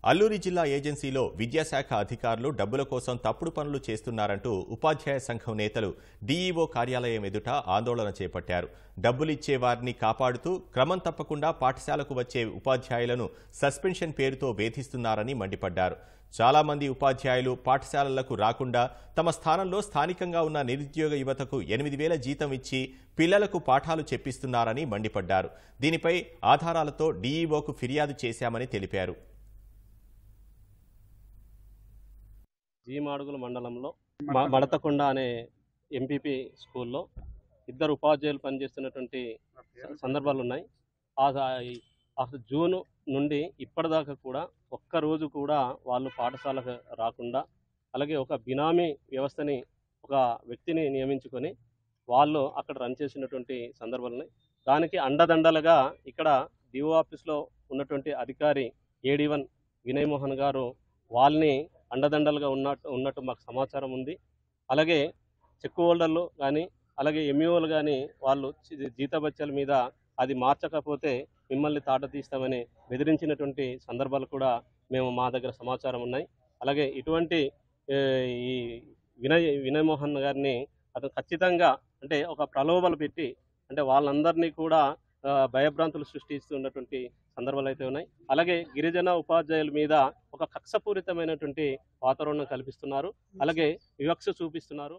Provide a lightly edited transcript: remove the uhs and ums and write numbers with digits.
అల్లూరి జిల్లా ఏజెన్సీలో విద్యాశాఖ అధికారులు డబ్బుల కోసం తప్పుడు పనులు చేస్తున్నారంటూ ఉపాధ్యాయ సంఘం నేతలు డీఈఓ కార్యాలయం ఎదుట ఆందోళన చేపట్టారు. డబ్బులిచ్చే వారిని కాపాడుతూ క్రమం తప్పకుండా పాఠశాలకు వచ్చే ఉపాధ్యాయులను సస్పెన్షన్ పేరుతో వేధిస్తున్నారని మండిపడ్డారు. చాలా మంది ఉపాధ్యాయులు పాఠశాలలకు రాకుండా తమ స్థానంలో స్థానికంగా ఉన్న నిరుద్యోగ యువతకు 8,000 జీతం ఇచ్చి పిల్లలకు పాఠాలు చెప్పిస్తున్నారని మండిపడ్డారు. దీనిపై ఆధారాలతో డీఈఓకు ఫిర్యాదు చేశామని తెలిపారు. జీమాడుగుల మండలంలో మడతకొండ అనే ఎంపీపీ స్కూల్లో ఇద్దరు ఉపాధ్యాయులు పనిచేస్తున్నటువంటి సందర్భాలు ఉన్నాయి. అసలు జూన్ నుండి ఇప్పటిదాకా కూడా ఒక్కరోజు కూడా వాళ్ళు పాఠశాలకు రాకుండా, అలాగే ఒక బినామీ వ్యవస్థని ఒక వ్యక్తిని నియమించుకొని వాళ్ళు అక్కడ రన్ చేసినటువంటి సందర్భాలు ఉన్నాయి. దానికి అండదండలుగా ఇక్కడ డిఓ ఆఫీస్లో ఉన్నటువంటి అధికారి AD1 వినయ్ మోహన్ గారు వాళ్ళని అండదండలుగా ఉన్నట్టు మాకు సమాచారం ఉంది. అలాగే చెక్ హోల్డర్లు కానీ, అలాగే ఎంఈఓలు కానీ వాళ్ళు జీతభత్యాల మీద అది మార్చకపోతే మిమ్మల్ని తాట తీస్తామని బెదిరించినటువంటి సందర్భాలు కూడా మా దగ్గర సమాచారం ఉన్నాయి. అలాగే ఇటువంటి ఈ వినయ్ మోహన్ గారిని అతను ఖచ్చితంగా అంటే ఒక ప్రలోభాలు పెట్టి అంటే వాళ్ళందరినీ కూడా భయభ్రాంతులు సృష్టిస్తున్నటువంటి సందర్భాలు అయితే ఉన్నాయి. అలాగే గిరిజన ఉపాధ్యాయుల మీద ఒక కక్షపూరితమైనటువంటి వాతావరణం కల్పిస్తున్నారు, అలాగే వివక్ష చూపిస్తున్నారు.